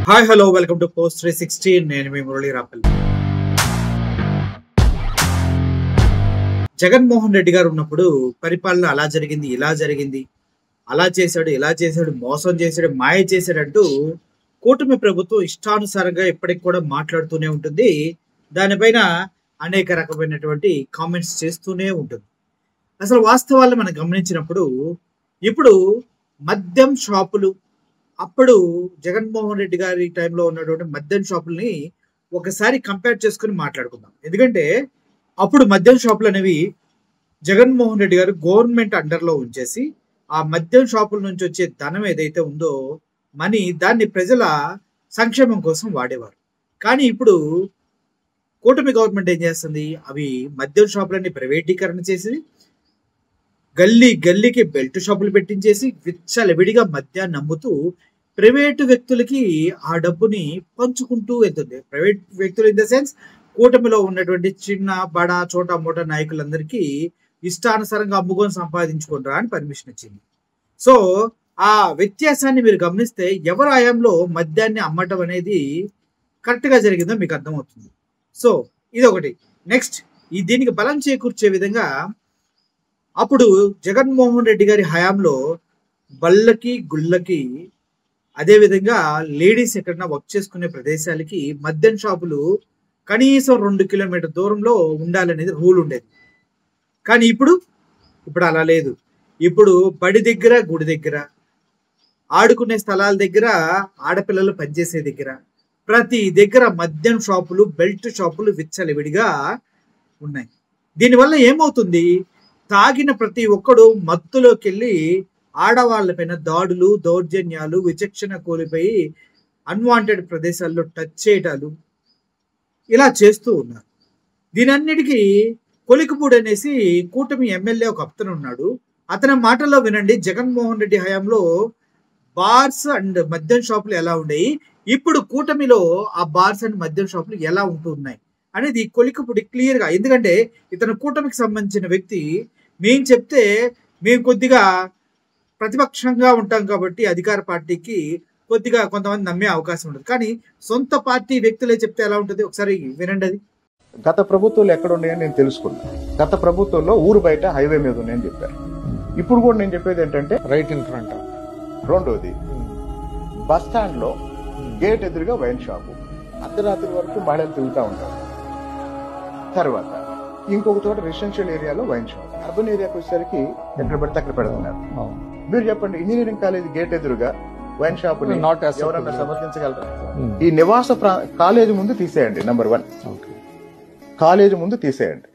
Hi hello welcome to post 360. నేను మీ మురళీ రాపల్. జగన్మోహన్ రెడ్డి గారు ఉన్నప్పుడు పరిపాలన అలా జరిగింది, ఇలా జరిగింది, అలా చేశాడు, ఇలా చేశాడు, మోసం చేశాడు, మాయ చేశాడు అంటూ కూటమి ప్రభుత్వం ఇష్టానుసారంగా ఎప్పటికి కూడా మాట్లాడుతూనే ఉంటుంది. దానిపైన అనేక రకమైనటువంటి కామెంట్స్ చేస్తూనే ఉంటుంది. అసలు వాస్తవాలను మనం గమనించినప్పుడు ఇప్పుడు మద్యం షాపులు, అప్పుడు జగన్మోహన్ రెడ్డి గారి టైంలో ఉన్నటువంటి మద్యం షాపుల్ని ఒకసారి కంపేర్ చేసుకుని మాట్లాడుకుందాం. ఎందుకంటే అప్పుడు మద్యం షాపులు అనేవి జగన్మోహన్ రెడ్డి గారు గవర్నమెంట్ అండర్లో ఉంచేసి ఆ మద్యం షాపుల నుంచి వచ్చే ధనం ఏదైతే ఉందో మనీ, దాన్ని ప్రజల సంక్షేమం కోసం వాడేవారు. కానీ ఇప్పుడు కూటమి గవర్నమెంట్ ఏం చేస్తుంది? అవి మద్యం షాపులన్నీ ప్రైవేటీకరణ చేసి గల్లీ గల్లీకి బెల్ట్ షాపులు పెట్టించేసి విచ్చలవిడిగా మద్యాన్ని అమ్ముతూ ప్రైవేటు వ్యక్తులకి ఆ డబ్బుని పంచుకుంటూ వెళ్తుంది. ప్రైవేట్ వ్యక్తులు ఇన్ ద సెన్స్ కూటమిలో ఉన్నటువంటి చిన్న బడా చోటా మోటా నాయకులందరికీ ఇష్టానుసారంగా అమ్ముకొని సంపాదించుకుంటారా అని పర్మిషన్ ఇచ్చింది. సో ఆ వ్యత్యాసాన్ని మీరు గమనిస్తే ఎవరి హయాంలో మద్యాన్ని అమ్మటం అనేది కరెక్ట్ గా జరిగిందో మీకు అర్థమవుతుంది. సో ఇదొకటి. నెక్స్ట్, దీనికి బలం చేకూర్చే విధంగా అప్పుడు జగన్మోహన్ రెడ్డి గారి హయాంలో బళ్ళకి గుళ్ళకి, అదేవిధంగా లేడీస్ ఎక్కడన్నా వర్క్ చేసుకునే ప్రదేశాలకి మద్యం షాపులు కనీసం 2 కిలోమీటర్ దూరంలో ఉండాలనేది రూల్ ఉండేది. కానీ ఇప్పుడు అలా లేదు. ఇప్పుడు బడి దగ్గర, గుడి దగ్గర, ఆడుకునే స్థలాల దగ్గర, ఆడపిల్లలు పనిచేసే దగ్గర, ప్రతి దగ్గర మద్యం షాపులు, బెల్ట్ షాపులు విచ్చలవిడిగా ఉన్నాయి. దీనివల్ల ఏమవుతుంది? తాగిన ప్రతి ఒక్కడు మత్తులోకి వెళ్ళి ఆడవాళ్ళపైన దాడులు, దౌర్జన్యాలు, విచక్షణ కోల్పోయి అన్వాంటెడ్ ప్రదేశాల్లో టచ్ చేయటాలు ఇలా చేస్తూ ఉన్నారు. దీనన్నిటికీ కొలికపూడి అనేసి కూటమి ఎమ్మెల్యే ఒక అతను ఉన్నాడు. అతని మాటల్లో వినండి, జగన్మోహన్ రెడ్డి హయాంలో బార్స్ అండ్ మద్యం షాపులు ఎలా ఉండేవి, ఇప్పుడు కూటమిలో ఆ బార్స్ అండ్ మద్యం షాపులు ఎలా ఉంటున్నాయి అనేది కొలికపూడి క్లియర్ గా. ఎందుకంటే ఇతను కూటమికి సంబంధించిన వ్యక్తి. మేము చెప్తే మేము కొద్దిగా ప్రతిపక్షంగా ఉంటాం కాబట్టి అధికార పార్టీకి కొద్దిగా కొంతమంది నమ్మే అవకాశం ఉంటుంది. కానీ సొంత పార్టీ వ్యక్తులే చెప్తే ఎలా ఉంటుంది? ఒకసారి వినండి. అది గత ప్రభుత్వాలు ఎక్కడ ఉన్నాయని నేను తెలుసుకున్నాను. గత ప్రభుత్వంలో ఊరు బయట హైవే మీద ఉన్నాయని చెప్పారు. ఇప్పుడు కూడా నేను చెప్పేది ఏంటంటే రైట్ ఇన్ ఫ్రంట్. రెండోది, బస్ స్టాండ్ లో గేట్ ఎదురుగా వైన్ షాపు, అర్ధరాత్రి వరకు మహిళలు తిరుగుతూ ఉంటారు. తర్వాత ఇంకొక చోట రెసిడెన్షియల్ ఏరియాలో వైన్ షాప్, అర్బన్ ఏరియాకి వచ్చేసరికి ఎక్కడ పడితే అక్కడ పెడుతున్నారు. మీరు చెప్పండి, ఇంజనీరింగ్ కాలేజ్ గేట్ ఎదురుగా వైన్ షాప్ ఎవరన్నా సమర్థించగలరా? ఈ నివాస కాలేజ్ ముందు తీసేయండి. నెంబర్ 1, కాలేజ్ ముందు తీసేయండి,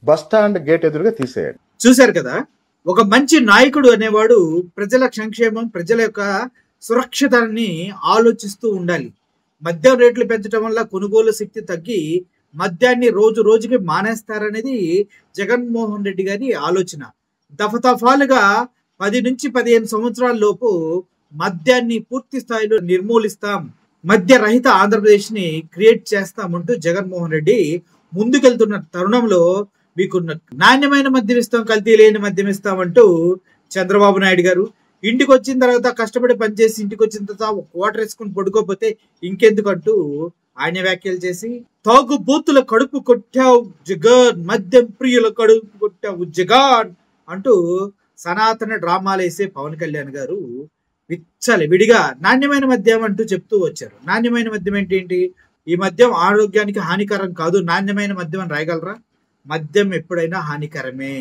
బస్ స్టాండ్ గేట్ ఎదురుగా తీసేయండి. చూశారు కదా, ఒక మంచి నాయకుడు అనేవాడు ప్రజల సంక్షేమం, ప్రజల యొక్క సురక్షితాన్ని ఆలోచిస్తూ ఉండాలి. మద్యం రేట్లు పెంచడం వల్ల కొనుగోలు శక్తి తగ్గి మద్యాన్ని రోజు రోజుకి మానేస్తారనేది జగన్మోహన్ రెడ్డి గారి ఆలోచన. దఫాలుగా 10 నుంచి 15 సంవత్సరాల లోపు మద్యాన్ని పూర్తి స్థాయిలో నిర్మూలిస్తాం, మద్య రహిత ఆంధ్రప్రదేశ్ ని క్రియేట్ చేస్తామంటూ జగన్మోహన్ రెడ్డి ముందుకెళ్తున్న తరుణంలో మీకు నాణ్యమైన మద్యం ఇస్తాం, కల్తీ లేని మద్యం ఇస్తామంటూ చంద్రబాబు నాయుడు గారు ఇంటికి వచ్చిన తర్వాత కష్టపడి పనిచేసి ఇంటికి వచ్చిన తర్వాత వాటర్ వేసుకుని పడుకోపోతే ఇంకెందుకంటూ ఆయన వ్యాఖ్యలు చేసి, తాగు బూతుల కడుపు కొట్టావు జగన్, మద్యం ప్రియుల కడుపు కొట్టావు జగన్ అంటూ సనాతన డ్రామాలు వేసే పవన్ కళ్యాణ్ గారు విచ్చలవిడిగా నాణ్యమైన మద్యం అంటూ చెప్తూ వచ్చారు. నాణ్యమైన మద్యం ఏంటి? ఈ మద్యం ఆరోగ్యానికి హానికరం కాదు, నాణ్యమైన మద్యం అని రాయగలరా? మద్యం ఎప్పుడైనా హానికరమే.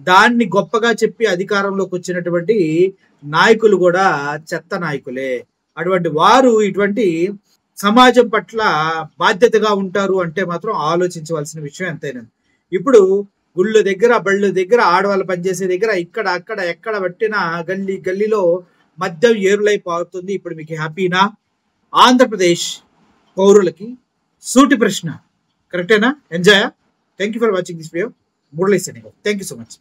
దాన్ని గొప్పగా చెప్పి అధికారంలోకి వచ్చినటువంటి నాయకులు కూడా చెత్త నాయకులే. అటువంటి వారు ఇటువంటి సమాజం పట్ల బాధ్యతగా ఉంటారు అంటే మాత్రం ఆలోచించవలసిన విషయం ఎంతైనా. ఇప్పుడు గుళ్ళు దగ్గర, బళ్ళు దగ్గర, ఆడవాళ్ళు పనిచేసే దగ్గర, ఇక్కడ అక్కడ ఎక్కడ పట్టిన గల్లీ గల్లీలో మద్యం ఏరులై పారుతుంది. ఇప్పుడు మీకు హ్యాపీనా? ఆంధ్రప్రదేశ్ పౌరులకి సూటి ప్రశ్న, కరెక్టేనా? Enjoy. Thank you for watching this video. Murali signing off. Thank you so much.